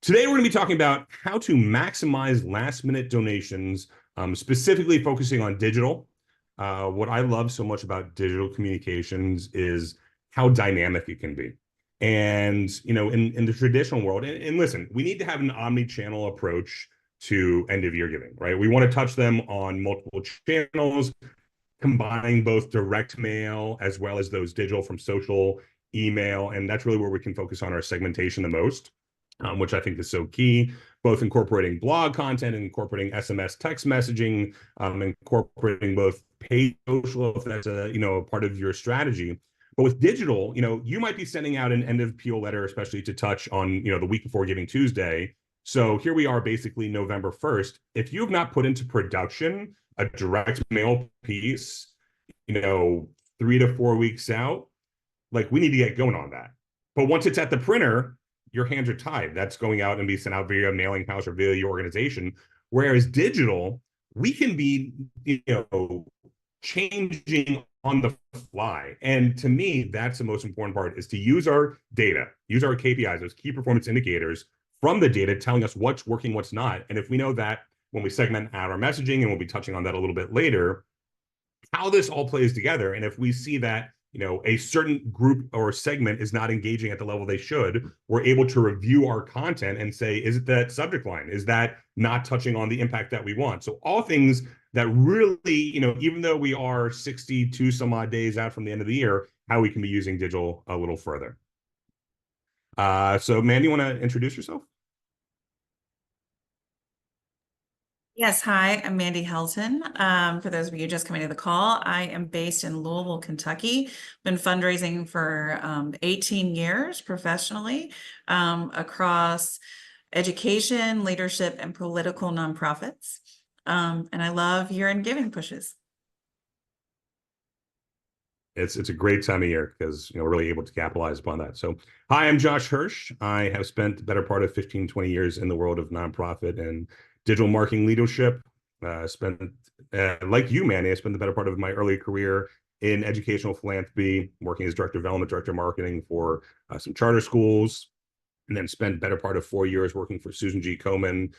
Today, we're going to be talking about how to maximize last-minute donations, specifically focusing on digital. What I love so much about digital communications is how dynamic it can be. And, in the traditional world, and listen, we need to have an omni-channel approach to end-of-year giving, right? We want to touch them on multiple channels, combining both direct mail as well as those digital from social, email, and that's really where we can focus on our segmentation the most. Which I think is so key, both incorporating blog content and incorporating SMS text messaging, incorporating both paid social if that's a part of your strategy. But with digital, you might be sending out an end of PO letter, especially to touch on the week before Giving Tuesday. So here we are, basically November 1st. If you have not put into production a direct mail piece, 3 to 4 weeks out, like we need to get going on that. But once it's at the printer, your hands are tied. That's going out and be sent out via a mailing house or via your organization. Whereas digital, we can be, changing on the fly. And to me, that's the most important part, is to use our data, use our KPIs, those key performance indicators from the data telling us what's working, what's not. And if we know that when we segment out our messaging, and we'll be touching on that a little bit later, how this all plays together. And if we see that a certain group or segment is not engaging at the level they should, we're able to review our content and say, is it that subject line? Is that not touching on the impact that we want? So all things that really, even though we are 62 some odd days out from the end of the year, how we can be using digital a little further. So Mandy, you want to introduce yourself? Yes, hi, I'm Mandy Helton. For those of you just coming to the call, I am based in Louisville, Kentucky. Been fundraising for 18 years professionally across education, leadership, and political nonprofits. And I love year-end giving pushes. It's a great time of year because we're really able to capitalize upon that. So hi, I'm Josh Hirsch. I have spent the better part of 15, 20 years in the world of nonprofit and digital marketing leadership. Like you, Manny, I spent the better part of my early career in educational philanthropy, working as director of development, director of marketing for some charter schools, and then spent the better part of 4 years working for Susan G. Komen,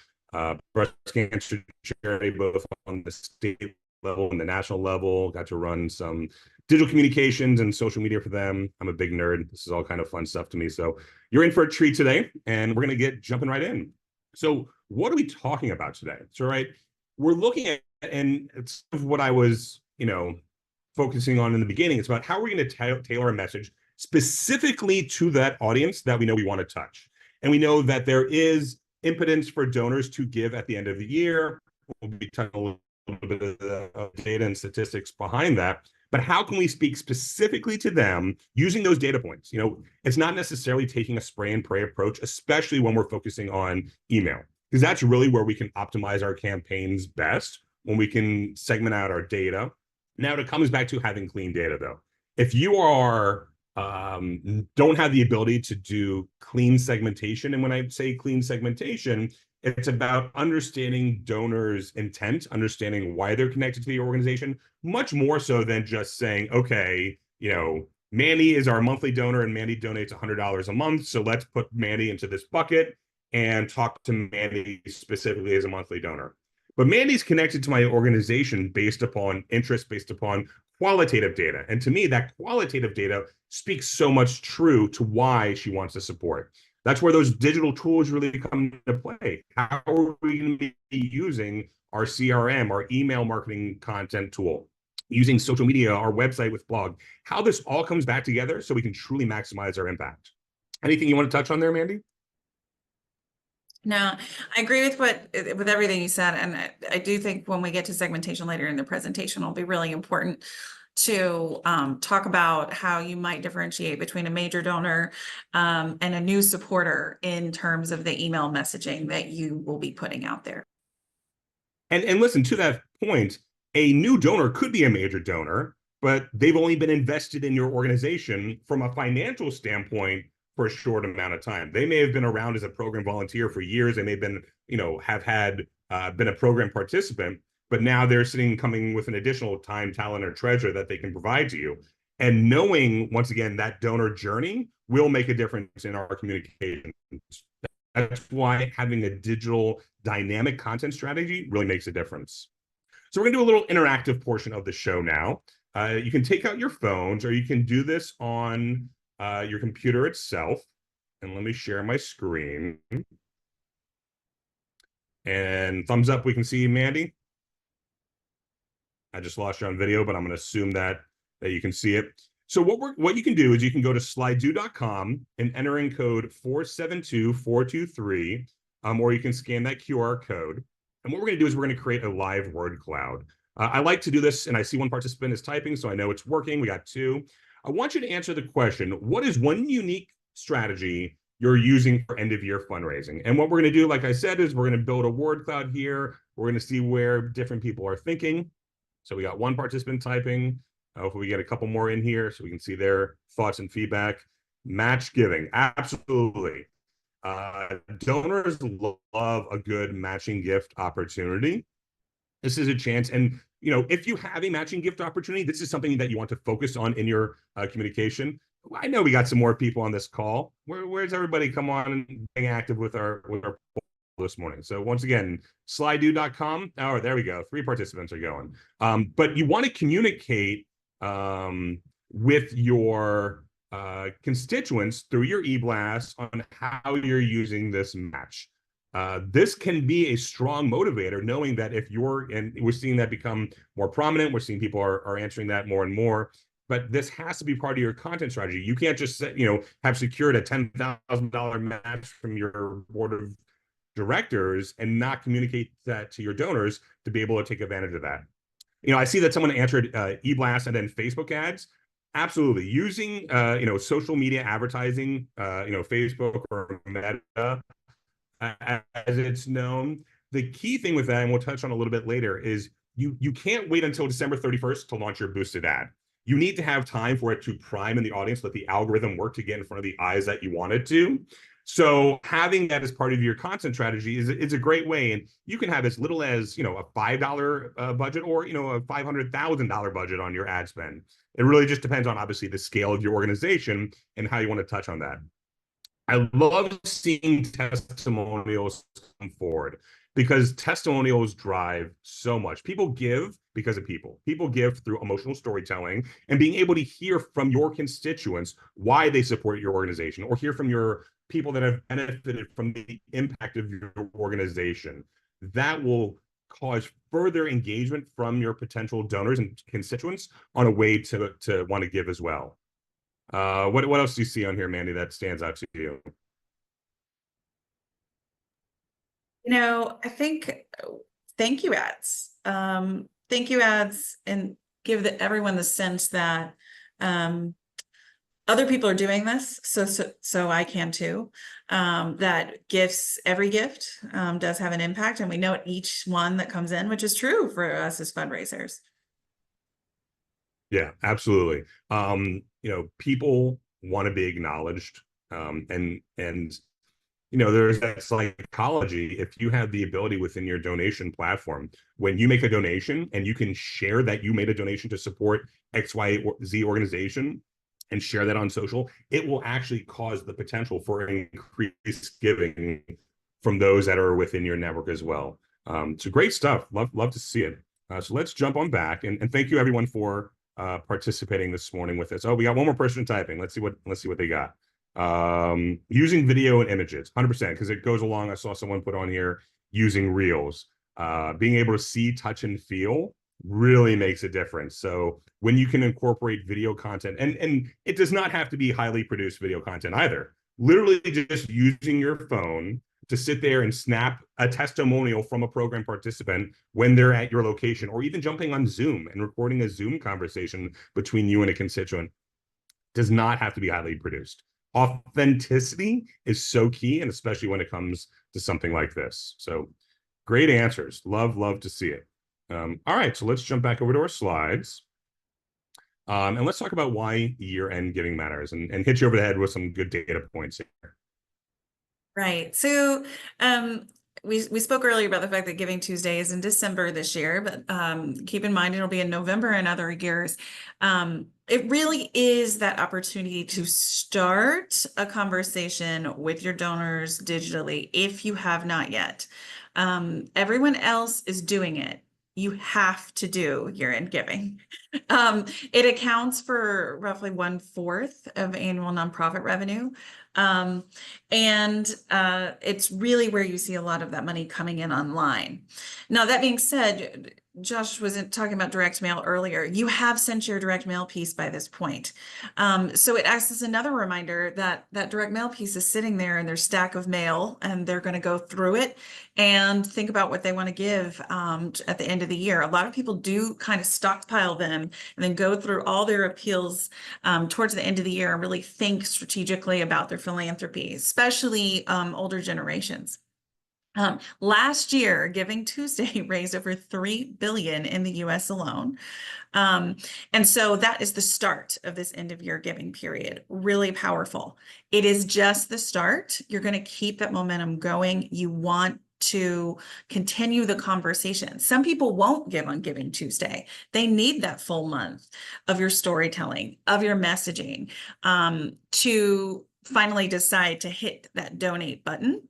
breast cancer charity, both on the state level and the national level. Got to run some digital communications and social media for them. I'm a big nerd. This is all kind of fun stuff to me. So you're in for a treat today, and we're going to get jumping right in. So what are we talking about today? So, right, we're looking at, and it's what I was, focusing on in the beginning. It's about how we're going to tailor a message specifically to that audience that we know we want to touch. And we know that there is impotence for donors to give at the end of the year. We'll be talking a little bit of the data and statistics behind that. But how can we speak specifically to them using those data points? It's not necessarily taking a spray and pray approach, especially when we're focusing on email, because that's really where we can optimize our campaigns best, when we can segment out our data. Now, it comes back to having clean data, though. If you are don't have the ability to do clean segmentation, and when I say clean segmentation, it's about understanding donors' intent, understanding why they're connected to the organization, much more so than just saying, okay, Mandy is our monthly donor and Mandy donates $100 a month. So let's put Mandy into this bucket and talk to Mandy specifically as a monthly donor. But Mandy's connected to my organization based upon interest, based upon qualitative data. And to me, that qualitative data speaks so much true to why she wants to support. That's where those digital tools really come into play. How are we going to be using our CRM, our email marketing content tool, using social media, our website with blog, how this all comes back together so we can truly maximize our impact. Anything you want to touch on there, Mandy? No, I agree with everything you said. And I do think when we get to segmentation later in the presentation, it'll be really important to talk about how you might differentiate between a major donor and a new supporter in terms of the email messaging that you will be putting out there. And listen, to that point, a new donor could be a major donor, but they've only been invested in your organization from a financial standpoint for a short amount of time. They may have been around as a program volunteer for years. They may have been, have had been a program participant, but now they're coming with an additional time, talent, or treasure that they can provide to you. And knowing, once again, that donor journey will make a difference in our communications. That's why having a digital dynamic content strategy really makes a difference. So we're going to do a little interactive portion of the show now. You can take out your phones, or you can do this on your computer itself. And let me share my screen. And thumbs up, we can see Mandy. I just lost you on video, but I'm going to assume that you can see it. So what you can do is you can go to slido.com and enter in code 472423, or you can scan that QR code. And what we're going to do is we're going to create a live word cloud. I like to do this, and I see one participant is typing, so I know it's working. We got two. I want you to answer the question, what is one unique strategy you're using for end of year fundraising? And what we're going to do, like I said, is we're going to build a word cloud here. We're going to see where different people are thinking. So we got one participant typing. Hopefully we get a couple more in here so we can see their thoughts and feedback. Match giving, absolutely. Donors love a good matching gift opportunity. This is a chance, and if you have a matching gift opportunity, this is something that you want to focus on in your communication. I know we got some more people on this call. Where's everybody? Come on and being active with our this morning. So once again, slido.com. Oh, there we go. 3 participants are going. But you want to communicate with your constituents through your e-blast on how you're using this match. This can be a strong motivator, knowing that if and we're seeing that become more prominent, we're seeing people are answering that more and more. But this has to be part of your content strategy. You can't just have secured a $10,000 match from your board of directors and not communicate that to your donors to be able to take advantage of that. I see that someone answered e-blast and then Facebook ads. Absolutely. Using social media advertising, Facebook or Meta, as it's known. The key thing with that, and we'll touch on a little bit later, is you can't wait until December 31st to launch your boosted ad. You need to have time for it to prime in the audience, let the algorithm work to get in front of the eyes that you want it to. So having that as part of your content strategy is a great way. And you can have as little as, a $5 budget or, a $500,000 budget on your ad spend. It really just depends on, obviously, the scale of your organization and how you want to touch on that. I love seeing testimonials come forward because testimonials drive so much. People give because of people. People give through emotional storytelling and being able to hear from your constituents why they support your organization, or hear from your people that have benefited from the impact of your organization. That will cause further engagement from your potential donors and constituents on a way to want to give as well. What else do you see on here, Mandy, that stands out to you? I think thank you ads. Thank you ads, and give everyone the sense that other people are doing this, so I can too. That every gift does have an impact, and we know each one that comes in, which is true for us as fundraisers. Yeah, absolutely. People want to be acknowledged, and there's that psychology. If you have the ability within your donation platform, when you make a donation and you can share that you made a donation to support XYZ organization and share that on social, it will actually cause the potential for increased giving from those that are within your network as well. So great stuff. Love to see it. So let's jump on back, and thank you everyone for participating this morning with us. Oh, we got one more person typing. Let's see what they got. Using video and images, 100%, because it goes along. I saw someone put on here using reels. Being able to see, touch, and feel really makes a difference. So when you can incorporate video content, and it does not have to be highly produced video content either. Literally just using your phone to sit there and snap a testimonial from a program participant when they're at your location, or even jumping on Zoom and recording a Zoom conversation between you and a constituent, does not have to be highly produced. Authenticity is so key, and especially when it comes to something like this. So great answers. Love to see it. All right, so let's jump back over to our slides. And let's talk about why year-end giving matters, and hit you over the head with some good data points here. Right. So we spoke earlier about the fact that Giving Tuesday is in December this year, but keep in mind it'll be in November and other years. It really is that opportunity to start a conversation with your donors digitally if you have not yet. Everyone else is doing it. You have to do year-end giving. It accounts for roughly 1/4 of annual nonprofit revenue. And it's really where you see a lot of that money coming in online. Now, that being said, Josh was talking about direct mail earlier. You have sent your direct mail piece by this point. So it acts as another reminder that that direct mail piece is sitting there in their stack of mail, and they're going to go through it and think about what they want to give at the end of the year. A lot of people do kind of stockpile them and then go through all their appeals towards the end of the year and really think strategically about their philanthropy, especially older generations. Last year, Giving Tuesday raised over $3 billion in the US alone. And so that is the start of this end of year giving period. Really powerful. It is just the start. You're going to keep that momentum going. You want to continue the conversation. Some people won't give on Giving Tuesday. They need that full month of your storytelling, of your messaging, to finally decide to hit that donate button.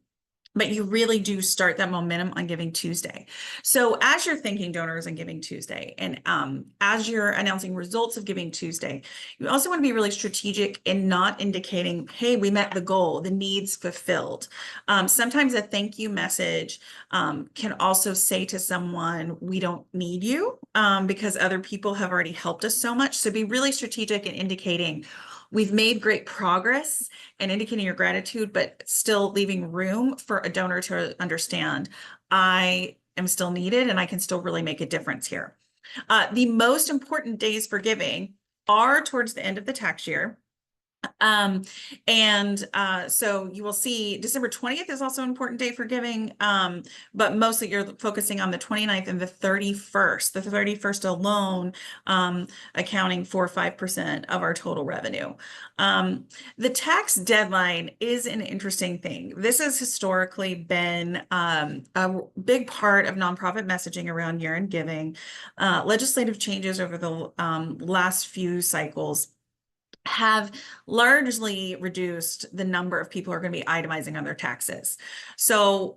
But you really do start that momentum on Giving Tuesday. So as you're thanking donors on Giving Tuesday, and as you're announcing results of Giving Tuesday, you also want to be really strategic in not indicating, hey, we met the goal, the needs fulfilled. Sometimes a thank you message can also say to someone, we don't need you because other people have already helped us so much. So be really strategic in indicating, we've made great progress and indicating your gratitude, but still leaving room for a donor to understand I am still needed and I can still really make a difference here. The most important days for giving are towards the end of the tax year. So you will see December 20th is also an important day for giving, but mostly you're focusing on the 29th and the 31st. The 31st alone accounting for 5% of our total revenue. The tax deadline is an interesting thing. This has historically been a big part of nonprofit messaging around year-end giving. Legislative changes over the last few cycles have largely reduced the number of people who are going to be itemizing on their taxes. So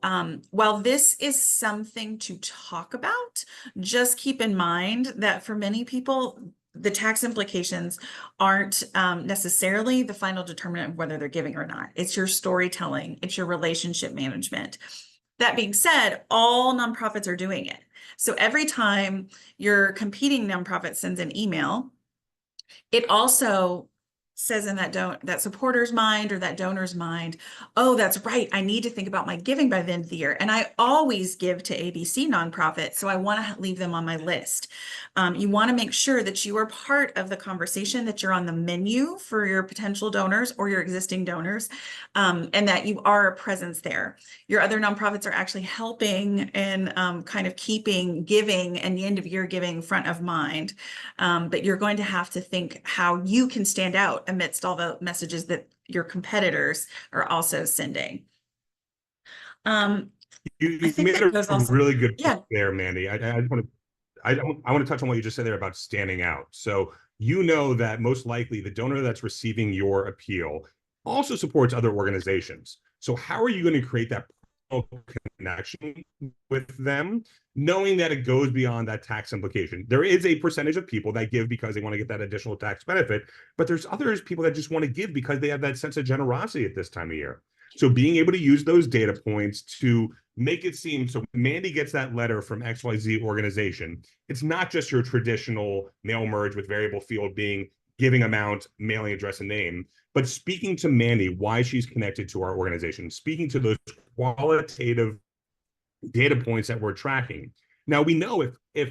while this is something to talk about, just keep in mind that for many people, the tax implications aren't necessarily the final determinant of whether they're giving or not. It's your storytelling, it's your relationship management. That being said, all nonprofits are doing it. So every time your competing nonprofit sends an email, it also says in that supporter's mind or that donor's mind, oh, that's right, I need to think about my giving by the end of the year. And I always give to ABC nonprofit, so I want to leave them on my list. You want to make sure that you are part of the conversation, that you're on the menu for your potential donors or your existing donors, and that you are a presence there. Your other nonprofits are actually helping in kind of keeping giving and the end of year giving front of mind. But you're going to have to think how you can stand out amidst all the messages that your competitors are also sending. I You think made that a goes also, really good yeah. point there, Mandy. I want to touch on what you just said there about standing out. So you know that most likely the donor that's receiving your appeal also supports other organizations. So how are you going to create that connection with them, knowing that it goes beyond that tax implication? There is a percentage of people that give because they want to get that additional tax benefit, but there's others people that just want to give because they have that sense of generosity at this time of year. So being able to use those data points to make it seem, so Mandy gets that letter from XYZ organization, it's not just your traditional mail merge with variable field being giving amount, mailing address, and name, but speaking to Mandy, why she's connected to our organization, speaking to those qualitative data points that we're tracking. Now, we know if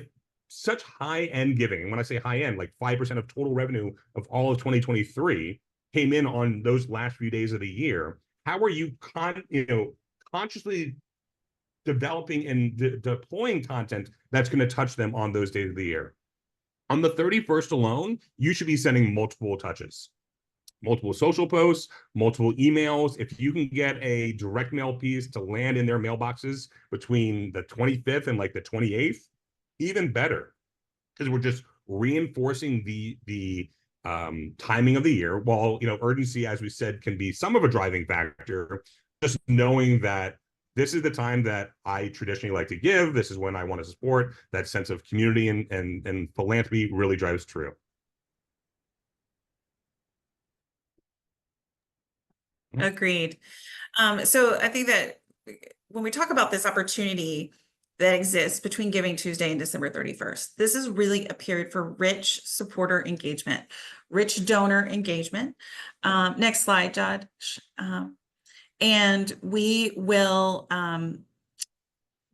such high-end giving, and when I say high-end, like 5% of total revenue of all of 2023 came in on those last few days of the year, how are you consciously developing and deploying content that's going to touch them on those days of the year? On the 31st alone, you should be sending multiple touches. multiple social posts, multiple emails. If you can get a direct mail piece to land in their mailboxes between the 25th and like the 28th, even better, because we're just reinforcing the timing of the year. While urgency, as we said, can be some of a driving factor, just knowing that this is the time that I traditionally like to give. This is when I want to support. That sense of community and philanthropy really drives true. Agreed. So I think that when we talk about this opportunity that exists between Giving Tuesday and December 31st, this is really a period for rich supporter engagement, rich donor engagement. Next slide, Josh. And we will,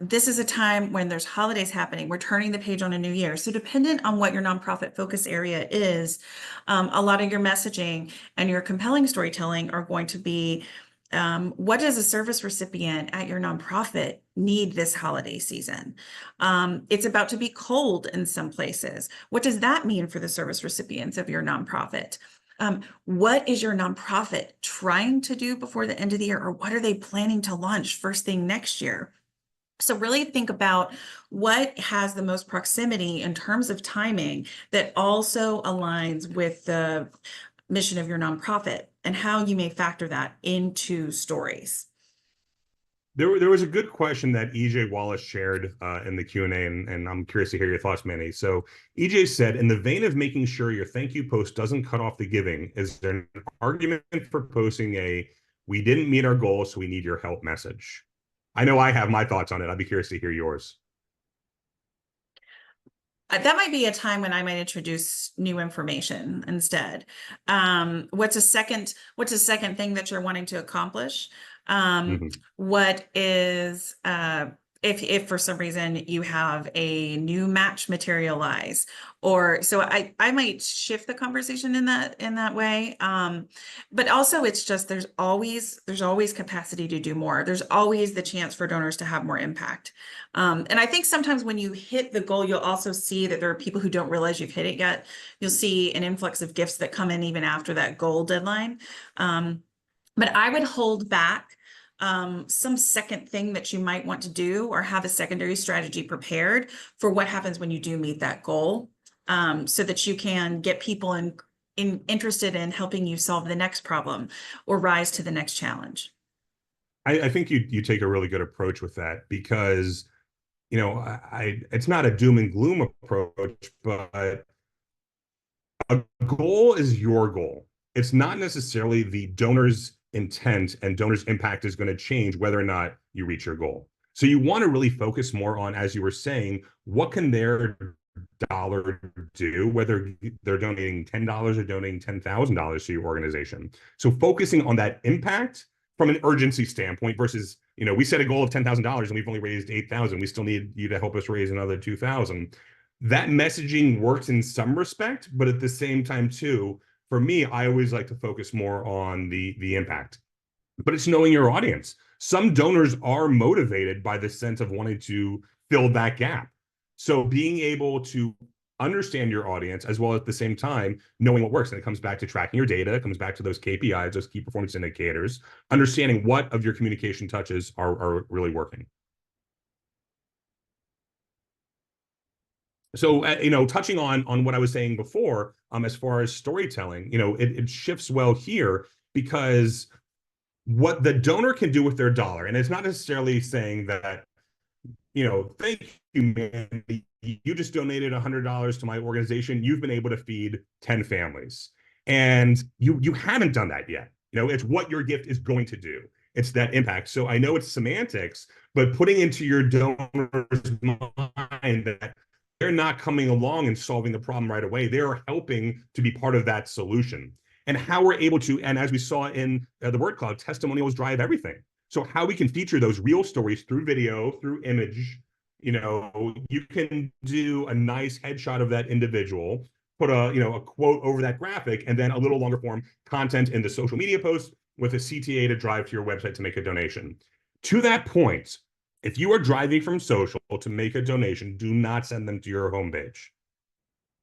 this is a time when there's holidays happening. We're turning the page on a new year. So dependent on what your nonprofit focus area is, a lot of your messaging and your compelling storytelling are going to be, what does a service recipient at your nonprofit need this holiday season? It's about to be cold in some places. What does that mean for the service recipients of your nonprofit? What is your nonprofit trying to do before the end of the year, or what are they planning to launch first thing next year? So really think about what has the most proximity in terms of timing that also aligns with the mission of your nonprofit and how you may factor that into stories. There was a good question that EJ Wallace shared in the Q&A, and I'm curious to hear your thoughts, Manny. So EJ said, in the vein of making sure your thank you post doesn't cut off the giving, is there an argument for posting a "we didn't meet our goal, so we need your help" message? I know I have my thoughts on it. I'd be curious to hear yours. That might be a time when I might introduce new information instead. What's a second thing that you're wanting to accomplish? What is, if for some reason you have a new match materialize, or so I might shift the conversation in that way. But also it's just there's always capacity to do more. There's always the chance for donors to have more impact. And I think sometimes when you hit the goal, you'll also see that there are people who don't realize you've hit it yet. You'll see an influx of gifts that come in even after that goal deadline. But I would hold back some second thing that you might want to do, or have a secondary strategy prepared for what happens when you do meet that goal, so that you can get people interested in helping you solve the next problem or rise to the next challenge. I think you take a really good approach with that, because it's not a doom and gloom approach, but a goal is your goal. It's not necessarily the donor's intent and donor's impact is going to change whether or not you reach your goal. So you want to really focus more on, as you were saying, what can their dollar do, whether they're donating $10 or donating $10,000 to your organization. So focusing on that impact from an urgency standpoint versus, we set a goal of $10,000 and we've only raised 8,000. We still need you to help us raise another 2,000. That messaging works in some respect, but at the same time too, for me, I always like to focus more on the impact. But it's knowing your audience. Some donors are motivated by the sense of wanting to fill that gap. So being able to understand your audience, as well as at the same time knowing what works. And it comes back to tracking your data, it comes back to those KPIs, those key performance indicators, understanding what of your communication touches are really working. So, touching on what I was saying before, as far as storytelling, it shifts well here, because what the donor can do with their dollar, and it's not necessarily saying that, thank you, man, you just donated $100 to my organization. You've been able to feed 10 families, and you haven't done that yet. It's what your gift is going to do. It's that impact. So I know it's semantics, but putting into your donor's mind that they're not coming along and solving the problem right away. They're helping to be part of that solution. And how we're able to, and as we saw in the word cloud, testimonials drive everything. So how we can feature those real stories through video, through image, you can do a nice headshot of that individual, put a quote over that graphic, and then a little longer form content in the social media post with a CTA to drive to your website to make a donation. To that point, if you are driving from social to make a donation, do not send them to your homepage.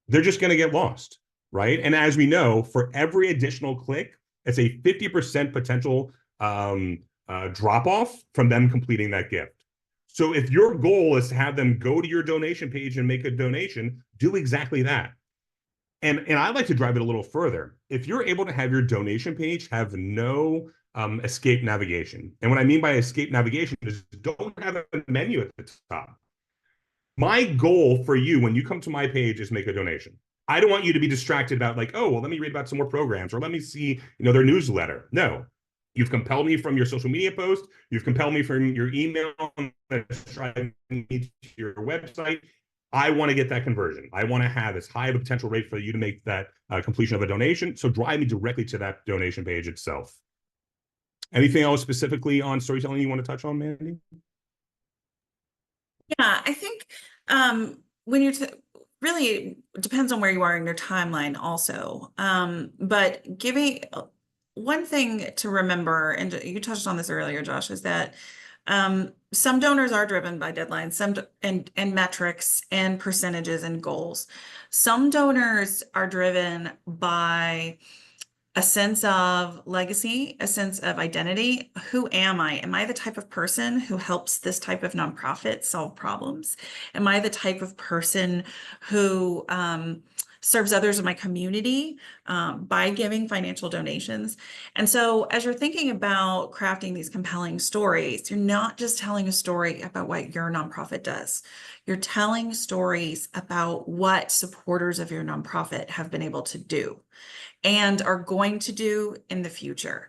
They're just going to get lost, right? And as we know, for every additional click, It's a 50% potential drop off from them completing that gift. So if your goal is to have them go to your donation page and make a donation, do exactly that. And I like to drive it a little further. If you're able to have your donation page have no escape navigation, and what I mean by escape navigation is don't have a menu at the top. My goal for you when you come to my page is make a donation. I don't want you to be distracted about like, oh, well, let me read about some more programs or let me see, their newsletter. No, you've compelled me from your social media post. You've compelled me from your email that's driving me to your website. I want to get that conversion. I want to have as high of a potential rate for you to make that completion of a donation. So drive me directly to that donation page itself. Anything else specifically on storytelling you want to touch on, Mandy? Yeah, I think when you're really depends on where you are in your timeline also. But giving one thing to remember, and you touched on this earlier, Josh, is that some donors are driven by deadlines, and metrics and percentages and goals. Some donors are driven by a sense of legacy, a sense of identity. Who am I? Am I the type of person who helps this type of nonprofit solve problems? Am I the type of person who serves others in my community by giving financial donations? And so, as you're thinking about crafting these compelling stories, you're not just telling a story about what your nonprofit does. You're telling stories about what supporters of your nonprofit have been able to do and are going to do in the future.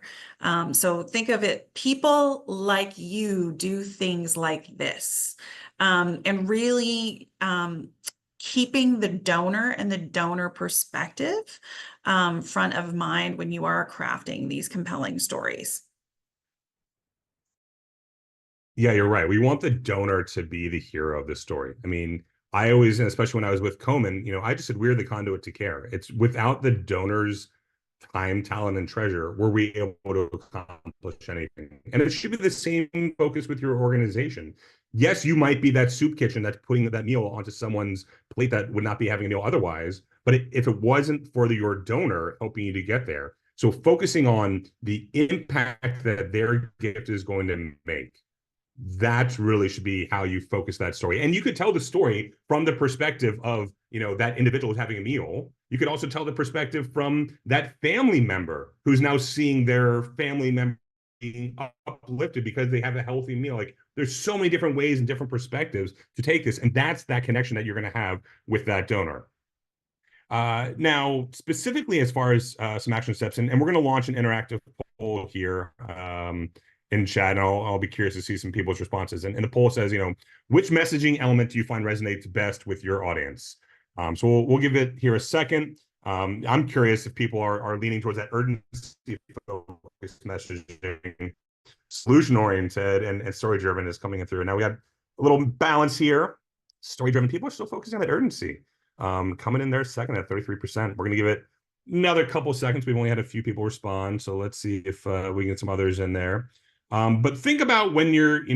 So think of it, people like you do things like this, and really keeping the donor and the donor perspective front of mind when you are crafting these compelling stories. Yeah, you're right. We want the donor to be the hero of the story. I mean, I always, and especially when I was with Komen, I just said we're the conduit to care. It's without the donors' time, talent, and treasure, were we able to accomplish anything? And it should be the same focus with your organization. Yes, you might be that soup kitchen that's putting that meal onto someone's plate that would not be having a meal otherwise. But if it wasn't for your donor helping you to get there, so focusing on the impact that their gift is going to make, that really should be how you focus that story. And you could tell the story from the perspective of, that individual who's having a meal. You could also tell the perspective from that family member who's now seeing their family member being uplifted because they have a healthy meal. Like there's so many different ways and different perspectives to take this. And that's that connection that you're going to have with that donor. Now, specifically as far as some action steps, and we're going to launch an interactive poll here in chat, and I'll be curious to see some people's responses. And the poll says, which messaging element do you find resonates best with your audience? So we'll give it here a second. I'm curious if people are leaning towards that urgency-focused messaging, solution-oriented, and story-driven is coming in through. Now we had a little balance here. Story-driven people are still focusing on that urgency. Coming in there second at 33%. We're going to give it another couple seconds. We've only had a few people respond, so let's see if we can get some others in there. But think about when you're,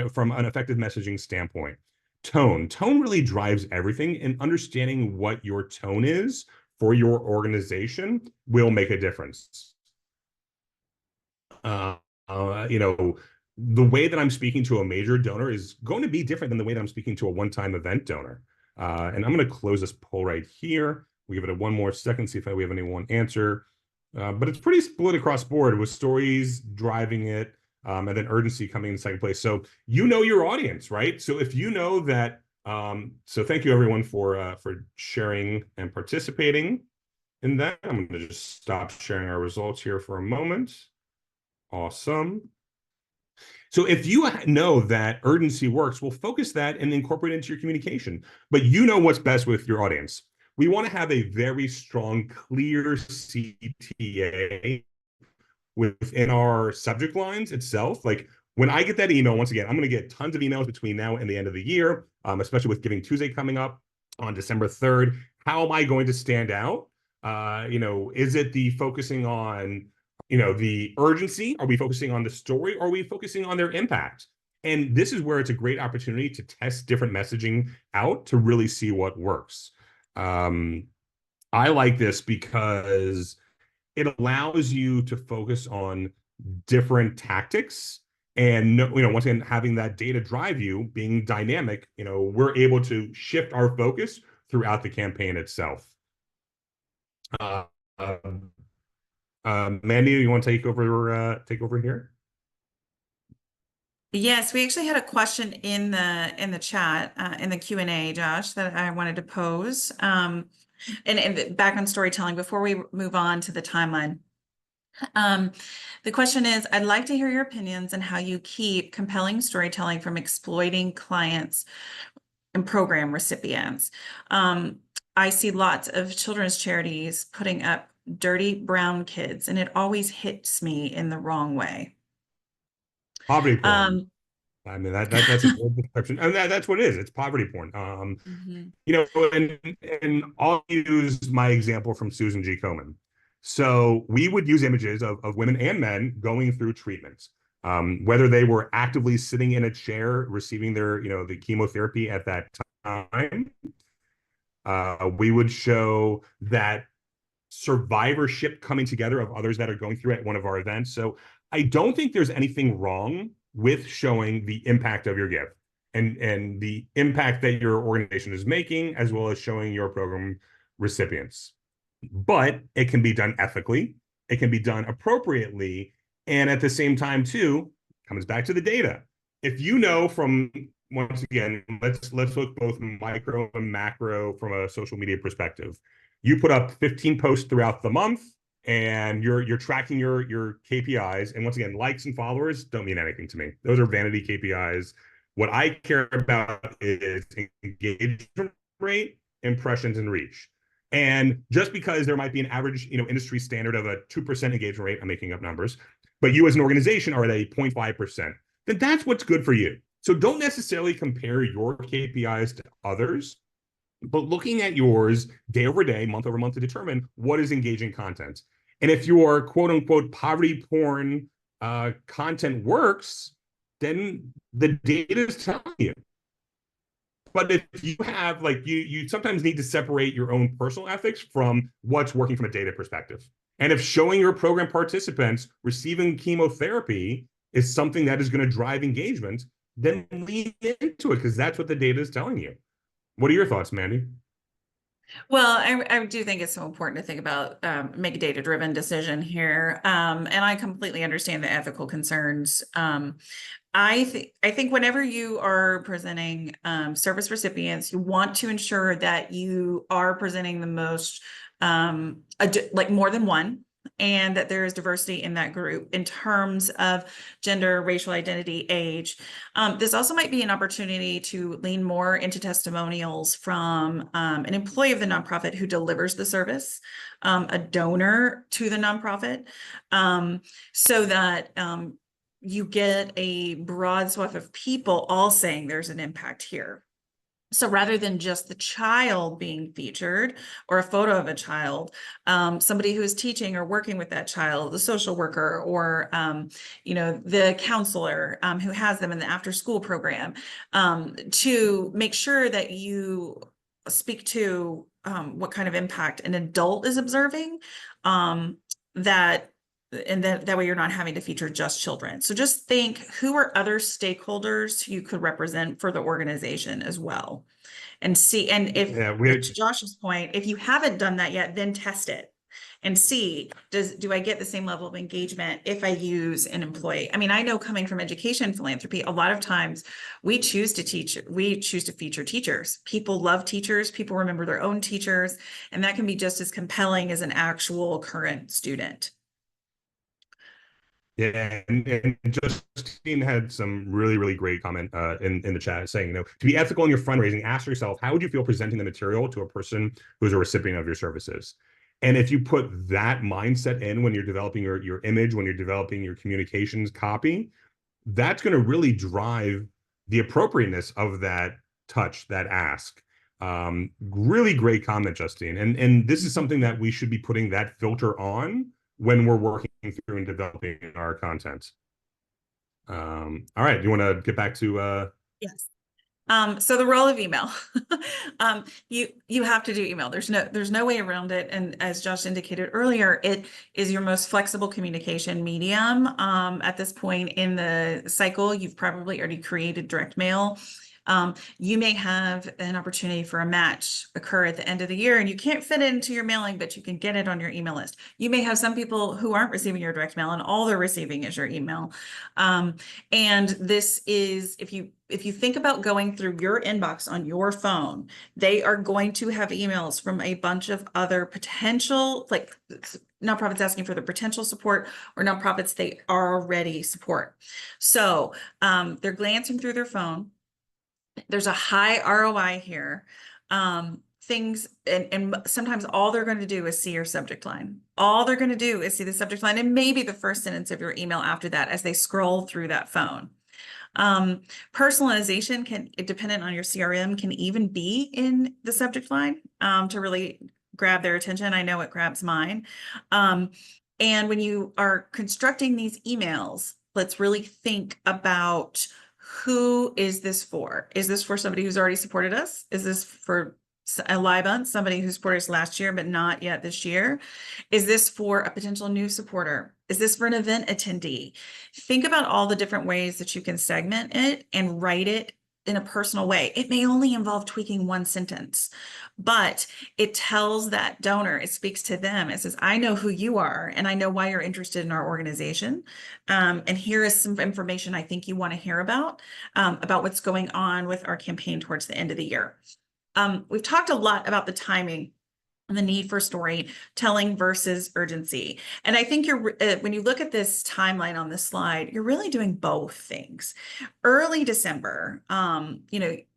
from an effective messaging standpoint, tone really drives everything, and understanding what your tone is for your organization will make a difference. The way that I'm speaking to a major donor is going to be different than the way that I'm speaking to a one-time event donor. And I'm going to close this poll right here. We'll give it one more second, see if we have anyone answer. But it's pretty split across board with stories driving it, and then urgency coming in second place. So your audience, right? So if you know that, so thank you everyone for sharing and participating in that. I'm going to just stop sharing our results here for a moment. Awesome. So if you know that urgency works, we'll focus that and incorporate it into your communication. But you know what's best with your audience. We want to have a very strong, clear CTA within our subject lines itself. Like when I get that email, once again, I'm going to get tons of emails between now and the end of the year, especially with Giving Tuesday coming up on December 3rd. How am I going to stand out? Is it the focusing on the urgency? Are we focusing on the story? Or are we focusing on their impact? And this is where it's a great opportunity to test different messaging out to really see what works. I like this because it allows you to focus on different tactics. And once again, having that data drive you, being dynamic, we're able to shift our focus throughout the campaign itself. Uh, uh, Mandy, you want to take over here? Yes, we actually had a question in the chat in the Q&A, Josh, that I wanted to pose. And back on storytelling before we move on to the timeline. The question is, I'd like to hear your opinions on how you keep compelling storytelling from exploiting clients and program recipients. I see lots of children's charities putting up dirty brown kids, and it always hits me in the wrong way. Poverty porn. Um, I mean, that's a good description. And that's what it is. It's poverty porn. mhm. And I'll use my example from Susan G. Komen. So we would use images of women and men going through treatments, whether they were actively sitting in a chair receiving the chemotherapy at that time. We would show that survivorship coming together of others that are going through at one of our events. So I don't think there's anything wrong with showing the impact of your gift and the impact that your organization is making, as well as showing your program recipients. But it can be done ethically, it can be done appropriately, and at the same time, too, comes back to the data. If you know from once again, let's look both micro and macro from a social media perspective. You put up 15 posts throughout the month, and you're tracking your KPIs. And once again, likes and followers don't mean anything to me. Those are vanity KPIs. What I care about is engagement rate, impressions, and reach. And just because there might be an average, industry standard of a 2% engagement rate, I'm making up numbers, but you as an organization are at a 0.5%, then that's what's good for you. So don't necessarily compare your KPIs to others, but looking at yours day over day, month over month to determine what is engaging content. And if your quote unquote poverty porn content works, then the data is telling you. But if you have you sometimes need to separate your own personal ethics from what's working from a data perspective. And if showing your program participants receiving chemotherapy is something that is going to drive engagement, then lean into it because that's what the data is telling you. What are your thoughts, Mandy? Well, I do think it's so important to think about make a data-driven decision here. And I completely understand the ethical concerns. I think whenever you are presenting service recipients, you want to ensure that you are presenting the most like more than one, and that there is diversity in that group in terms of gender, racial identity, age. This also might be an opportunity to lean more into testimonials from an employee of the nonprofit who delivers the service, a donor to the nonprofit, so that you get a broad swath of people all saying there's an impact here. So rather than just the child being featured or a photo of a child, somebody who is teaching or working with that child, the social worker or the counselor who has them in the after school program, to make sure that you speak to what kind of impact an adult is observing, that and that way you're not having to feature just children. So just think, who are other stakeholders who you could represent for the organization as well? And see, and if, Yeah, to Josh's point, if you haven't done that yet, then test it and see, do I get the same level of engagement if I use an employee? I mean, I know coming from education philanthropy, a lot of times we choose to feature teachers. People love teachers, people remember their own teachers, and that can be just as compelling as an actual current student. Yeah, and Justine had some really, really great comment in the chat saying, to be ethical in your fundraising, ask yourself, how would you feel presenting the material to a person who's a recipient of your services? And if you put that mindset in when you're developing your image, when you're developing your communications copy, that's going to really drive the appropriateness of that touch, that ask. Really great comment, Justine. And this is something that we should be putting that filter on when we're working through and developing our content. All right, you want to get back to Yes. So the role of email, you have to do email. There's no way around it. And as Josh indicated earlier, it is your most flexible communication medium. At this point in the cycle, you've probably already created direct mail. You may have an opportunity for a match occur at the end of the year and you can't fit it into your mailing, but you can get it on your email list. You may have some people who aren't receiving your direct mail and all they're receiving is your email. And this is, if you think about going through your inbox on your phone, they are going to have emails from a bunch of other potential, like nonprofits asking for the potential support or nonprofits they already support. So they're glancing through their phone. There's a high ROI here. Things and sometimes all they're going to do is see your subject line. All they're going to do is see the subject line and maybe the first sentence of your email after that as they scroll through that phone. Personalization can, dependent on your CRM, can even be in the subject line to really grab their attention. I know it grabs mine. And when you are constructing these emails, let's really think about who is this for? Is this for somebody who's already supported us? Is this for a live somebody who supported us last year, but not yet this year? Is this for a potential new supporter? Is this for an event attendee? Think about all the different ways that you can segment it and write it in a personal way. It may only involve tweaking one sentence, but it tells that donor, it speaks to them. It says, I know who you are and I know why you're interested in our organization. And here is some information I think you want to hear about what's going on with our campaign towards the end of the year. We've talked a lot about the timing and the need for storytelling versus urgency. And I think when you look at this timeline on this slide, you're really doing both things. Early December,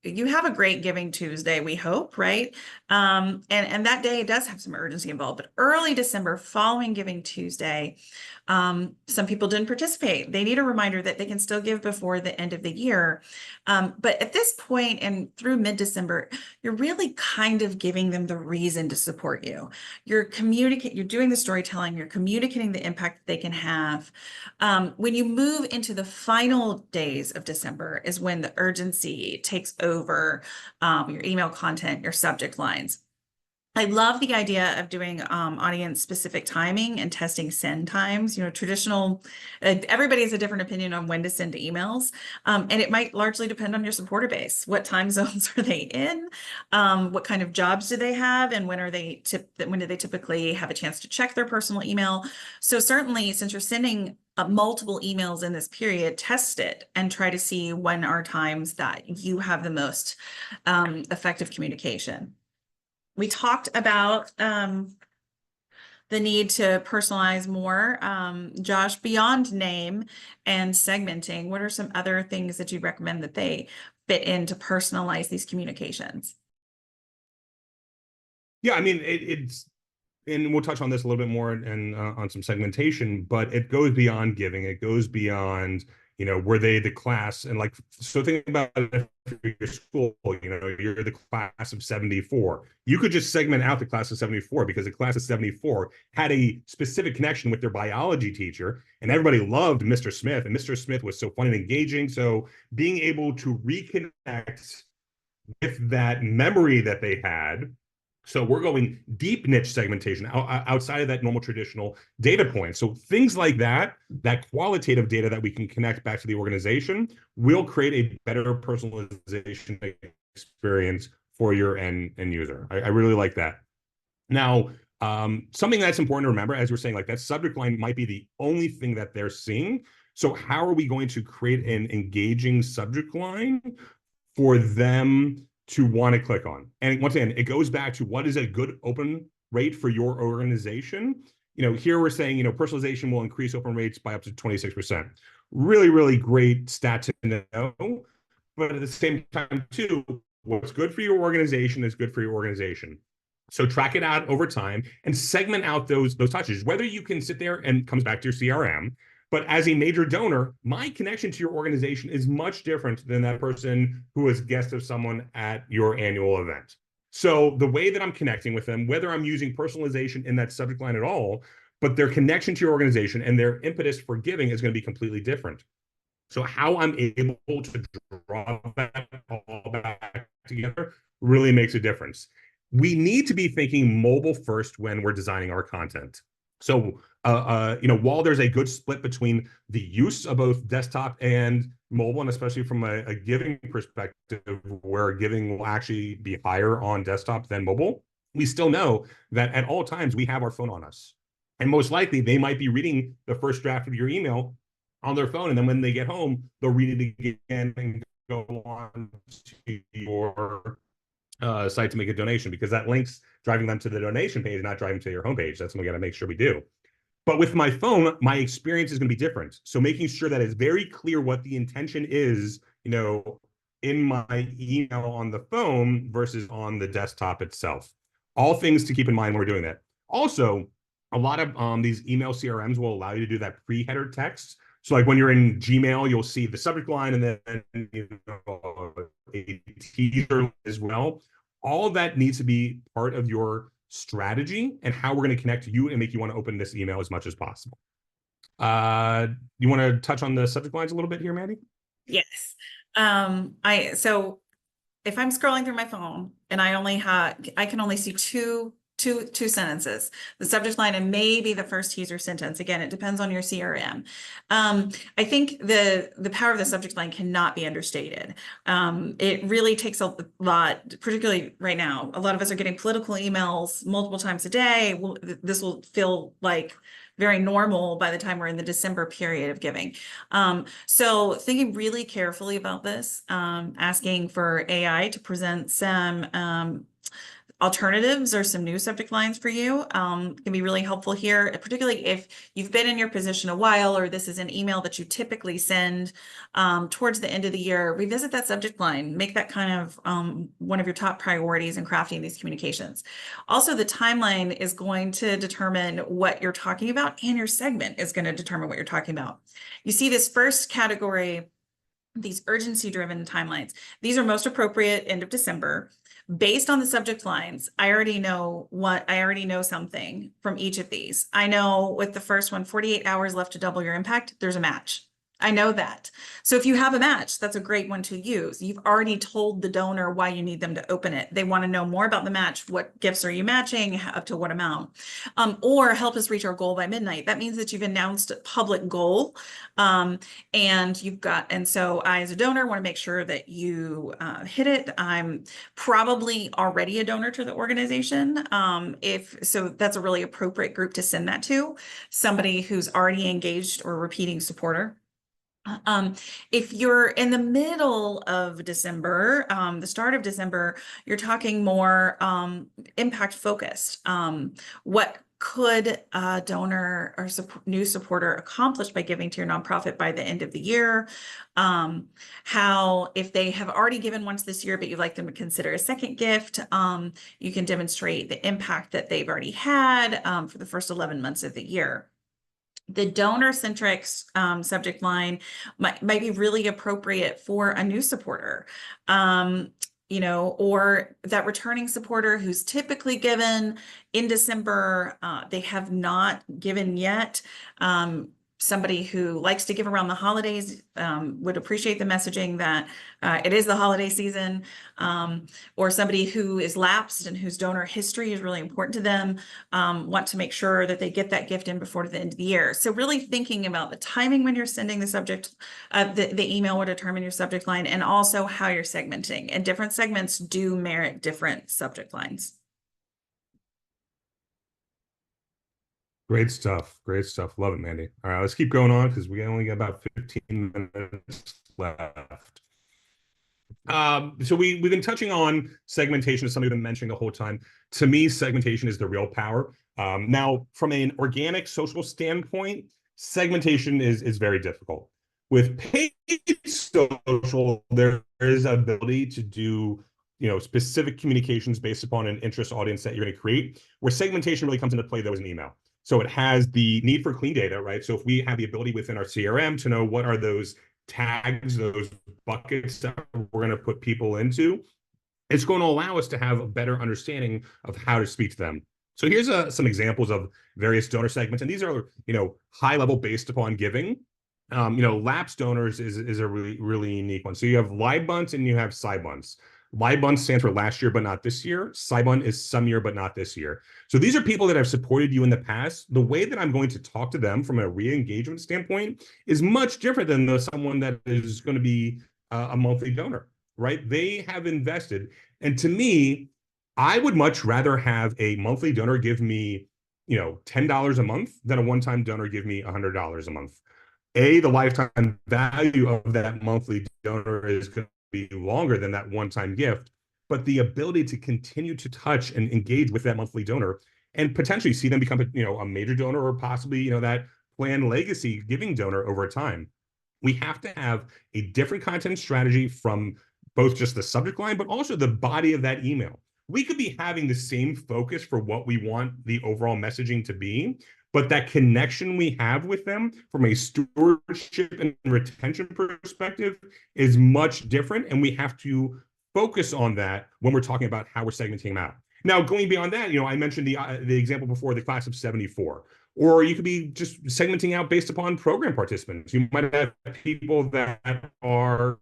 you have a great Giving Tuesday, we hope, right? And that day does have some urgency involved, but early December following Giving Tuesday, some people didn't participate. They need a reminder that they can still give before the end of the year. But at this point and through mid-December, you're really kind of giving them the reason to support you. You're doing the storytelling, you're communicating the impact that they can have. When you move into the final days of December is when the urgency takes over your email content, your subject lines. I love the idea of doing audience specific timing and testing send times. Traditional, everybody has a different opinion on when to send emails. And it might largely depend on your supporter base. What time zones are they in? What kind of jobs do they have? And when do they typically have a chance to check their personal email? So certainly, since you're sending multiple emails in this period, test it and try to see when are times that you have the most effective communication. We talked about the need to personalize more. Josh, beyond name and segmenting, what are some other things that you recommend that they fit in to personalize these communications? Yeah, I mean, it's, and we'll touch on this a little bit more and on some segmentation, but it goes beyond giving. It goes beyond, were they the class? And like, so think about it for your school, you're the class of 74. You could just segment out the class of 74 because the class of 74 had a specific connection with their biology teacher and everybody loved Mr. Smith, and Mr. Smith was so fun and engaging. So being able to reconnect with that memory that they had. So we're going deep niche segmentation outside of that normal traditional data point. So things like that qualitative data that we can connect back to the organization will create a better personalization experience for your end user. I really like that. Now, something that's important to remember, as we're saying, like that subject line might be the only thing that they're seeing. So how are we going to create an engaging subject line for them to want to click on? And once again, it goes back to what is a good open rate for your organization. Here we're saying, personalization will increase open rates by up to 26%. Really, really great stat to know. But at the same time, too, what's good for your organization is good for your organization. So track it out over time and segment out those touches, whether you can sit there and comes back to your CRM. But as a major donor, my connection to your organization is much different than that person who was guest of someone at your annual event. So the way that I'm connecting with them, whether I'm using personalization in that subject line at all, but their connection to your organization and their impetus for giving is going to be completely different. So how I'm able to draw that all back together really makes a difference. We need to be thinking mobile first when we're designing our content. So, while there's a good split between the use of both desktop and mobile, and especially from a giving perspective, where giving will actually be higher on desktop than mobile, we still know that at all times we have our phone on us. And most likely they might be reading the first draft of your email on their phone, and then when they get home, they'll read it again and go on to your site to make a donation, because that link's driving them to the donation page, not driving to your homepage. That's what we got to make sure we do. But with my phone, my experience is going to be different. So making sure that it's very clear what the intention is, in my email on the phone versus on the desktop itself. All things to keep in mind when we're doing that. Also, a lot of these email CRMs will allow you to do that pre-header text. So like when you're in Gmail, you'll see the subject line and then a teaser as well. All of that needs to be part of your strategy and how we're going to connect you and make you want to open this email as much as possible. You want to touch on the subject lines a little bit here, Maddie? Yes. So if I'm scrolling through my phone and I can only see two sentences, the subject line and maybe the first teaser sentence. Again, it depends on your CRM. I think the power of the subject line cannot be understated. It really takes a lot, particularly right now. A lot of us are getting political emails multiple times a day. This will feel like very normal by the time we're in the December period of giving. So thinking really carefully about this, asking for AI to present some alternatives or some new subject lines for you can be really helpful here, particularly if you've been in your position a while or this is an email that you typically send towards the end of the year. Revisit that subject line, make that kind of one of your top priorities in crafting these communications. Also, the timeline is going to determine what you're talking about, and your segment is going to determine what you're talking about. You see this first category, these urgency-driven timelines. These are most appropriate end of December. Based on the subject lines, I already know something from each of these. I know with the first one, 48 hours left to double your impact, there's a match. I know that. So if you have a match, that's a great one to use. You've already told the donor why you need them to open it. They want to know more about the match. What gifts are you matching? Up to what amount? Or help us reach our goal by midnight. That means that you've announced a public goal. And so I, as a donor, want to make sure that you hit it. I'm probably already a donor to the organization. So that's a really appropriate group to send that to, somebody who's already engaged or repeating supporter. If you're in the middle of December, the start of December, you're talking more impact focused. What could a donor or new supporter accomplish by giving to your nonprofit by the end of the year? How, if they have already given once this year, but you'd like them to consider a second gift, you can demonstrate the impact that they've already had for the first 11 months of the year. The donor-centric subject line might be really appropriate for a new supporter, or that returning supporter who's typically given in December, they have not given yet. Somebody who likes to give around the holidays would appreciate the messaging that it is the holiday season, or somebody who is lapsed and whose donor history is really important to them, want to make sure that they get that gift in before the end of the year. So really thinking about the timing when you're sending the subject, the email will determine your subject line, and also how you're segmenting. And different segments do merit different subject lines. Great stuff. Great stuff. Love it, Mandy. All right, let's keep going on because we only got about 15 minutes left. So we've been touching on segmentation as something we've been mentioning the whole time. To me, segmentation is the real power. Now, from an organic social standpoint, segmentation is very difficult. With paid social, there is ability to do specific communications based upon an interest audience that you're going to create. Where segmentation really comes into play, though, is an email. So it has the need for clean data, right? So if we have the ability within our CRM to know what are those tags, those buckets that we're going to put people into, it's going to allow us to have a better understanding of how to speak to them. So here's some examples of various donor segments, and these are high level based upon giving. Lapsed donors is a really unique one. So you have live bunts and you have side bunts. Live bunt stands for last year, but not this year. Side bunt is some year, but not this year. So these are people that have supported you in the past. The way that I'm going to talk to them from a re-engagement standpoint is much different than someone that is going to be a monthly donor, right? They have invested. And to me, I would much rather have a monthly donor give me, $10 a month than a one-time donor give me $100 a month. The lifetime value of that monthly donor is going to be longer than that one-time gift, but the ability to continue to touch and engage with that monthly donor and potentially see them become a major donor, or possibly that planned legacy giving donor over time. We have to have a different content strategy from both just the subject line, but also the body of that email. We could be having the same focus for what we want the overall messaging to be, but that connection we have with them from a stewardship and retention perspective is much different. And we have to focus on that when we're talking about how we're segmenting them out. Now, going beyond that, I mentioned the example before, the class of 74. Or you could be just segmenting out based upon program participants. You might have people that are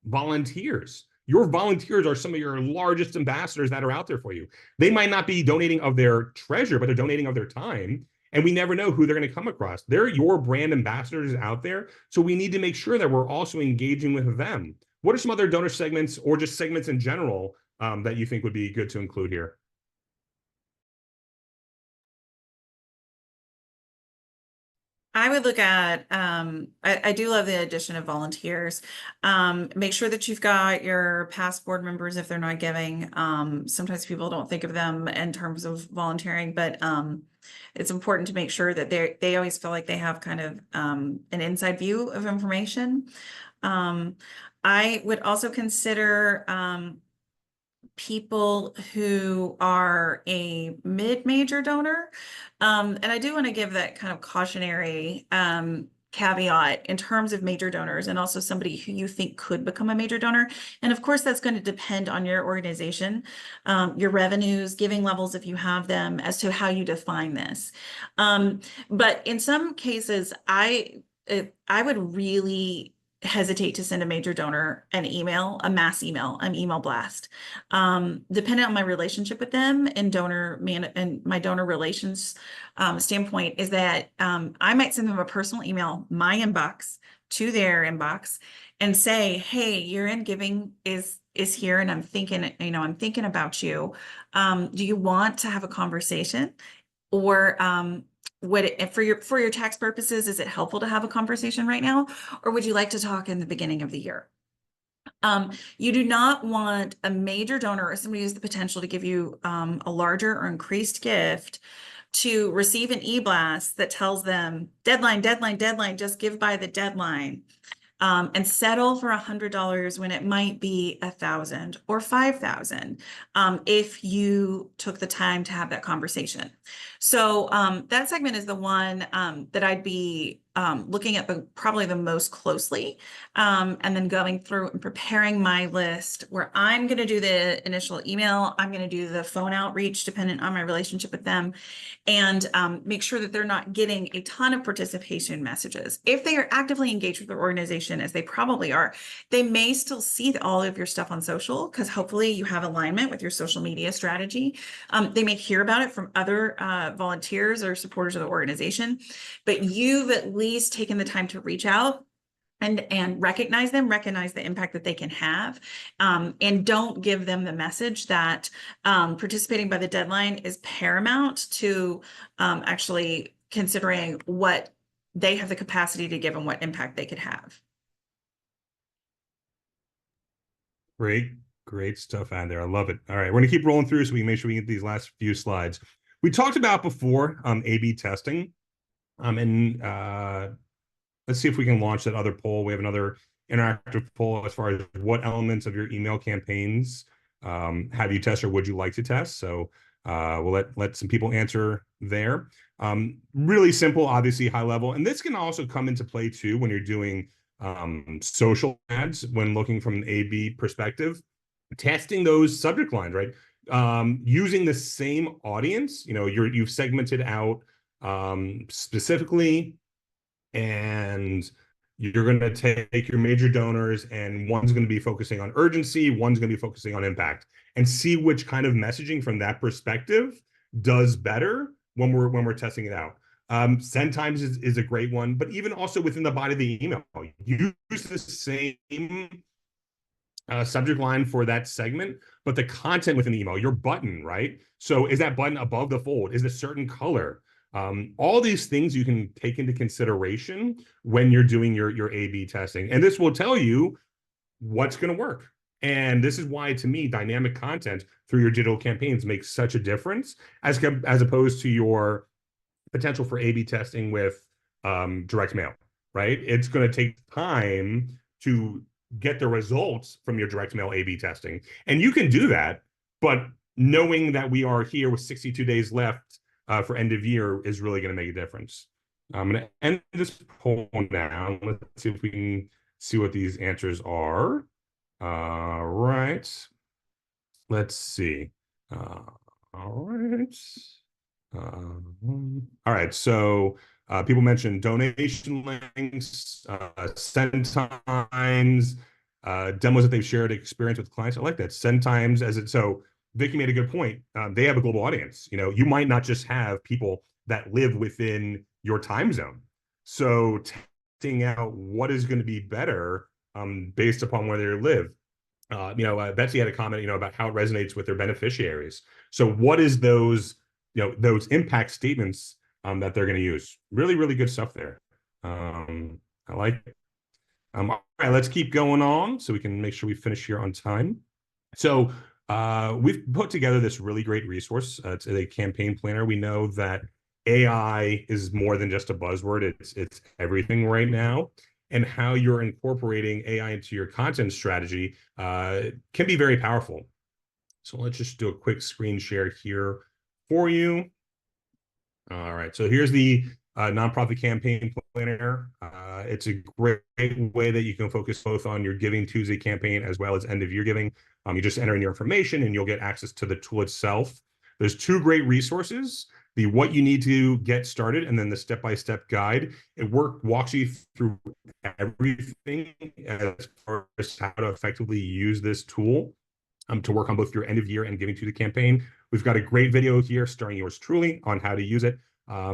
volunteers. Your volunteers are some of your largest ambassadors that are out there for you. They might not be donating of their treasure, but they're donating of their time. And we never know who they're going to come across. They're your brand ambassadors out there. So we need to make sure that we're also engaging with them. What are some other donor segments, or just segments in general, that you think would be good to include here? I would look at, I do love the addition of volunteers. Make sure that you've got your past board members if they're not giving. Sometimes people don't think of them in terms of volunteering, but it's important to make sure that they always feel like they have kind of an inside view of information. I would also consider people who are a mid-major donor. And I do want to give that kind of cautionary caveat in terms of major donors, and also somebody who you think could become a major donor. And of course, that's going to depend on your organization, your revenues, giving levels, if you have them, as to how you define this. But in some cases, I would really hesitate to send a major donor an email, a mass email, an email blast. Depending on my relationship with them and my donor relations standpoint, is that I might send them a personal email, my inbox, to their inbox, and say, hey, your end giving is here, and I'm thinking about you. Do you want to have a conversation? Or for your tax purposes, is it helpful to have a conversation right now? Or would you like to talk in the beginning of the year? You do not want a major donor or somebody who has the potential to give you a larger or increased gift to receive an e-blast that tells them deadline, deadline, deadline, just give by the deadline. And settle for $100 when it might be $1,000 or $5,000 if you took the time to have that conversation. So that segment is the one that I'd be looking at probably the most closely, and then going through and preparing my list where I'm going to do the initial email. I'm going to do the phone outreach dependent on my relationship with them, and make sure that they're not getting a ton of participation messages. If they are actively engaged with their organization, as they probably are, they may still see all of your stuff on social, because hopefully you have alignment with your social media strategy. They may hear about it from other volunteers or supporters of the organization, but you've at least taken the time to reach out and recognize the impact that they can have, and don't give them the message that participating by the deadline is paramount to actually considering what they have the capacity to give and what impact they could have. Great stuff out there. I love it. All right, we're gonna keep rolling through so we can make sure we get these last few slides. We talked about before A/B testing, and let's see if we can launch that other poll. We have another interactive poll as far as what elements of your email campaigns have you test or would you like to test. So we'll let some people answer there. Really simple, obviously high level, and this can also come into play too when you're doing social ads, when looking from an A/B perspective, testing those subject lines, right? Using the same audience, you've segmented out specifically and you're going to take your major donors, and one's going to be focusing on urgency, one's going to be focusing on impact, and see which kind of messaging from that perspective does better when we're testing it out. Send times is a great one, but even also within the body of the email, use the same subject line for that segment, but the content within the email, your button, right? So is that button above the fold? Is it a certain color? All these things you can take into consideration when you're doing your A/B testing, and this will tell you what's going to work. And this is why, to me, dynamic content through your digital campaigns makes such a difference as opposed to your potential for A/B testing with direct mail, right? It's going to take time to get the results from your direct mail A/B testing. And you can do that, but knowing that we are here with 62 days left for end of year is really going to make a difference. I'm going to end this poll now. Let's see if we can see what these answers are. Right. Let's see. All right. All right. So people mentioned donation links, send times, demos that they've shared experience with clients. I like that. Send times as it. So Vicky made a good point. They have a global audience. You know, you might not just have people that live within your time zone. So testing out what is going to be better based upon where they live. Betsy had a comment, about how it resonates with their beneficiaries. So what is those impact statements that they're going to use? Really, really good stuff there. I like it. All right, let's keep going on so we can make sure we finish here on time. So we've put together this really great resource. It's a campaign planner. We know that AI is more than just a buzzword. It's everything right now. And how you're incorporating AI into your content strategy can be very powerful. So let's just do a quick screen share here for you. All right, so here's the nonprofit campaign planner. It's a great way that you can focus both on your Giving Tuesday campaign as well as end of year giving. You just enter in your information and you'll get access to the tool itself. There's two great resources: the what you need to get started, and then the step-by-step guide. It walks you through everything as far as how to effectively use this tool to work on both your end of year and Giving Tuesday campaign. We've got a great video here starring yours truly on how to use it.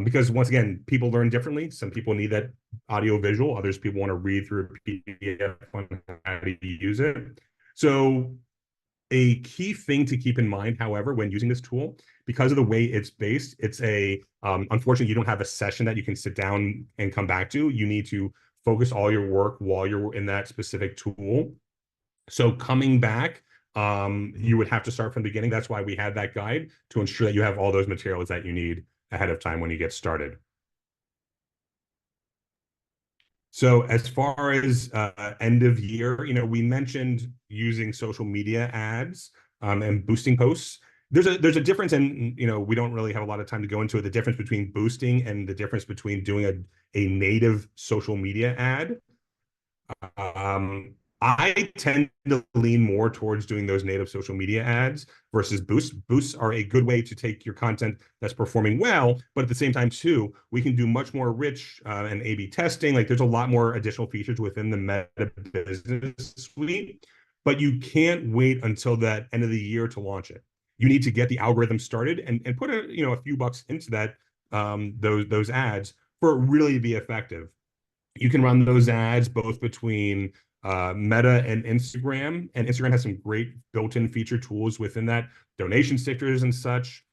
Because once again, people learn differently. Some people need that audio visual. Others people want to read through a PDF on how to use it. So a key thing to keep in mind, however, when using this tool, because of the way it's based, it's unfortunately, you don't have a session that you can sit down and come back to. You need to focus all your work while you're in that specific tool. So coming back, you would have to start from the beginning. That's why we had that guide, to ensure that you have all those materials that you need ahead of time when you get started. So as far as end of year, we mentioned using social media ads and boosting posts. There's a difference, and we don't really have a lot of time to go into it, the difference between boosting and the difference between doing a native social media ad. I tend to lean more towards doing those native social media ads versus boosts. Boosts are a good way to take your content that's performing well, but at the same time, too, we can do much more rich and A/B testing. Like, there's a lot more additional features within the Meta Business Suite, but you can't wait until that end of the year to launch it. You need to get the algorithm started and put a few bucks into that those ads for it really to be effective. You can run those ads both between Meta and Instagram has some great built-in feature tools within that, donation stickers and such.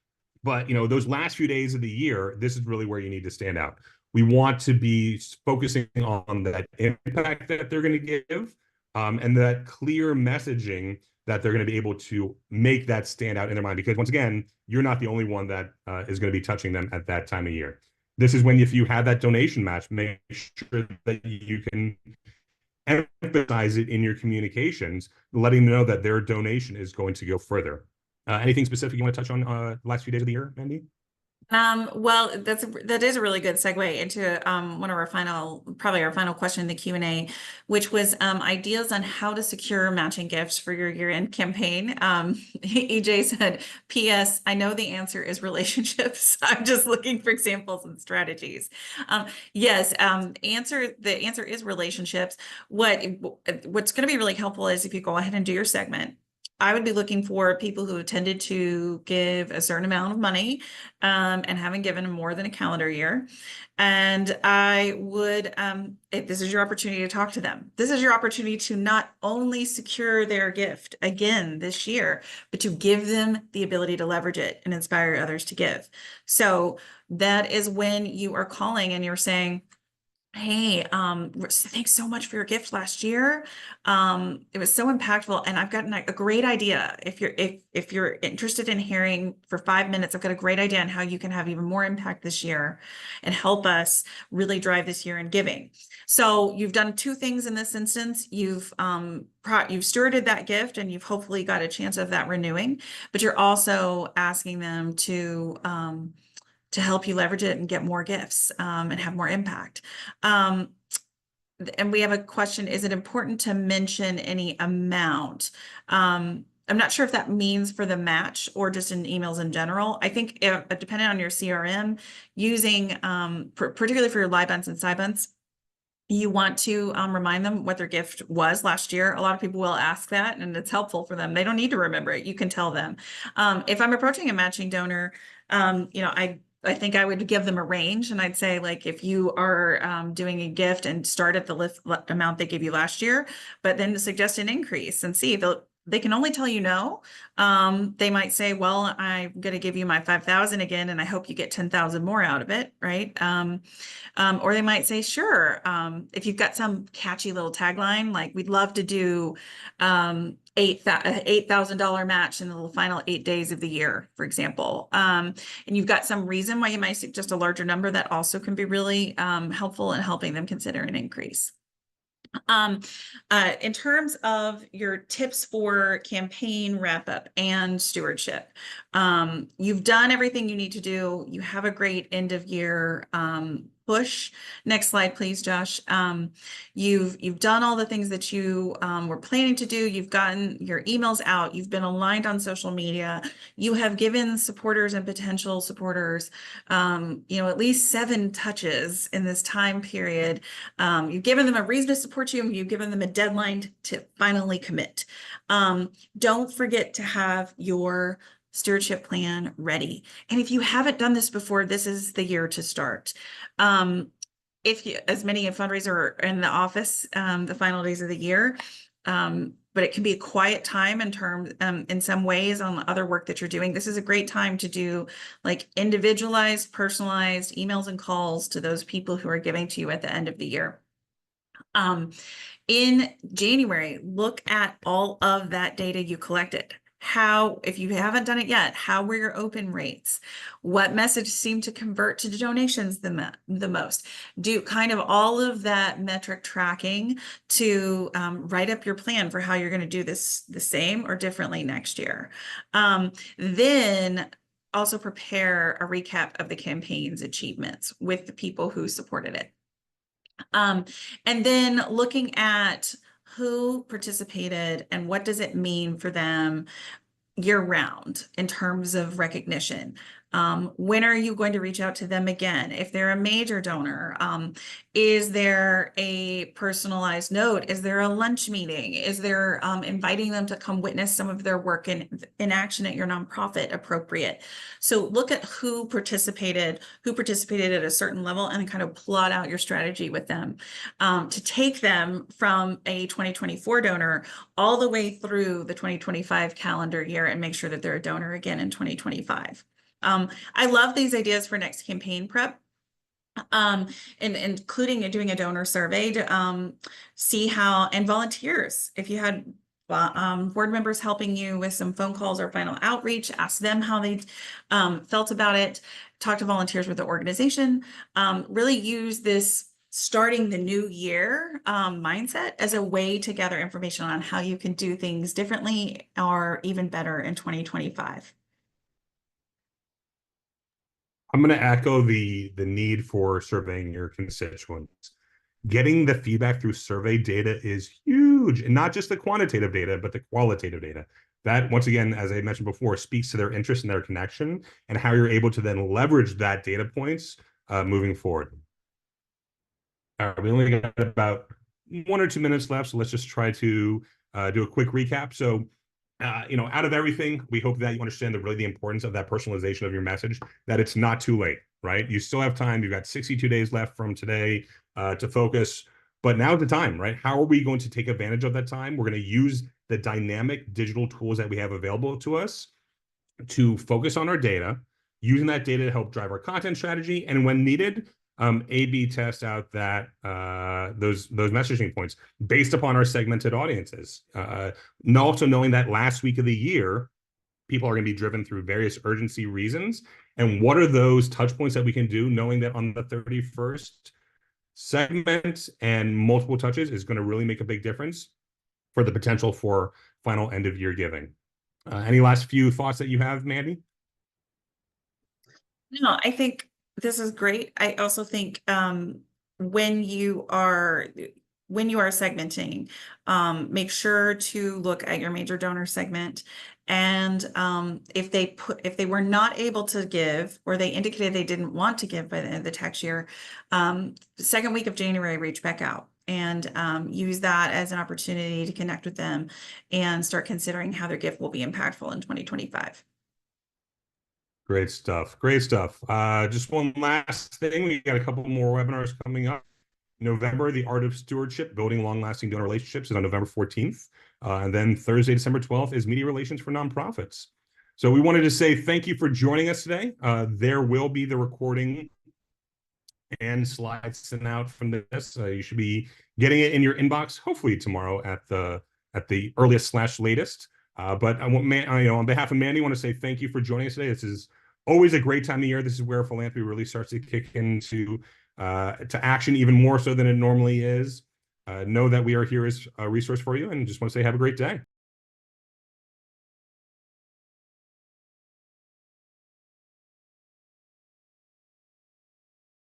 But those last few days of the year, this is really where you need to stand out. We want to be focusing on that impact that they're going to give, and that clear messaging that they're going to be able to make that stand out in their mind. Because once again, you're not the only one that is going to be touching them at that time of year. This is when, if you have that donation match, make sure that you can emphasize it in your communications, letting them know that their donation is going to go further. Anything specific you want to touch on last few days of the year, Mandy? Well, that is a really good segue into one of our probably our final question in the Q&A, which was ideas on how to secure matching gifts for your year-end campaign. EJ said, P.S. I know the answer is relationships. I'm just looking for examples and strategies. Yes, the answer is relationships. What's going to be really helpful is if you go ahead and do your segment. I would be looking for people who tended to give a certain amount of money and haven't given more than a calendar year. And I would, if this is your opportunity to talk to them, this is your opportunity to not only secure their gift again this year, but to give them the ability to leverage it and inspire others to give. So that is when you are calling and you're saying, hey, thanks so much for your gift last year. It was so impactful, and I've gotten a great idea. If you're interested in hearing for 5 minutes, I've got a great idea on how you can have even more impact this year and help us really drive this year in giving. So you've done two things in this instance. You've stewarded that gift, and you've hopefully got a chance of that renewing, but you're also asking them to help you leverage it and get more gifts and have more impact. And we have a question, is it important to mention any amount? I'm not sure if that means for the match or just in emails in general. I think depending on your CRM, using particularly for your live bunts and side bunts, you want to remind them what their gift was last year. A lot of people will ask that, and it's helpful for them. They don't need to remember it. You can tell them. If I'm approaching a matching donor, I think I would give them a range, and I'd say, like, if you are doing a gift and start at the amount they gave you last year, but then suggest an increase and see if they can only tell you no. They might say, well, I'm going to give you my 5,000 again, and I hope you get 10,000 more out of it, right? Or they might say, sure. If you've got some catchy little tagline, like, we'd love to do $8,000 match in the final 8 days of the year, for example. And you've got some reason why you might suggest a larger number, that also can be really helpful in helping them consider an increase. In terms of your tips for campaign wrap up and stewardship, you've done everything you need to do. You have a great end of year push. Next slide, please, Josh. You've done all the things that you were planning to do. You've gotten your emails out. You've been aligned on social media. You have given supporters and potential supporters, at least 7 touches in this time period. You've given them a reason to support you, and you've given them a deadline to finally commit. Don't forget to have your stewardship plan ready. And if you haven't done this before, this is the year to start. If you, as many a fundraiser are in the office, the final days of the year, but it can be a quiet time in some ways on other work that you're doing. This is a great time to do like individualized, personalized emails and calls to those people who are giving to you at the end of the year. In January, look at all of that data you collected. If you haven't done it yet, how were your open rates? What message seemed to convert to donations the most? Do kind of all of that metric tracking to write up your plan for how you're going to do this the same or differently next year. Then also prepare a recap of the campaign's achievements with the people who supported it. And then looking at who participated and what does it mean for them year round in terms of recognition. When are you going to reach out to them again? If they're a major donor, is there a personalized note? Is there a lunch meeting? Is there inviting them to come witness some of their work in action at your nonprofit appropriate? So look at who participated at a certain level, and kind of plot out your strategy with them to take them from a 2024 donor all the way through the 2025 calendar year and make sure that they're a donor again in 2025. I love these ideas for next campaign prep. And including doing a donor survey to see how, and volunteers, if you had board members helping you with some phone calls or final outreach, ask them how they felt about it, talk to volunteers with the organization, really use this starting the new year mindset as a way to gather information on how you can do things differently or even better in 2025. I'm going to echo the need for surveying your constituents. Getting the feedback through survey data is huge, and not just the quantitative data, but the qualitative data. That, once again, as I mentioned before, speaks to their interest and their connection, and how you're able to then leverage that data points moving forward. We only got about 1 or 2 minutes left, so let's just try to do a quick recap. So, out of everything, we hope that you understand the importance of that personalization of your message, that it's not too late, right? You still have time. You've got 62 days left from today to focus, but now's the time, right? How are we going to take advantage of that time? We're going to use the dynamic digital tools that we have available to us to focus on our data, using that data to help drive our content strategy, and when needed, A/B test out that those messaging points based upon our segmented audiences. Also knowing that last week of the year, people are going to be driven through various urgency reasons, and what are those touch points that we can do, knowing that on the 31st, segment and multiple touches is going to really make a big difference for the potential for final end of year giving. Any last few thoughts that you have, Mandy? No, I think this is great. I also think when you are segmenting, make sure to look at your major donor segment. And if they were not able to give, or they indicated they didn't want to give by the end of the tax year, second week of January, reach back out and use that as an opportunity to connect with them and start considering how their gift will be impactful in 2025. Great stuff. Great stuff. Just one last thing. We got a couple more webinars coming up. November, The Art of Stewardship, Building Long-Lasting Donor Relationships, is on November 14th. And then Thursday, December 12th, is Media Relations for Nonprofits. So we wanted to say thank you for joining us today. There will be the recording and slides sent out from this. You should be getting it in your inbox, hopefully tomorrow at the earliest/latest. But on behalf of Mandy, I want to say thank you for joining us today. This is always a great time of year. This is where philanthropy really starts to kick into to action, even more so than it normally is. Know that we are here as a resource for you, and just want to say have a great day.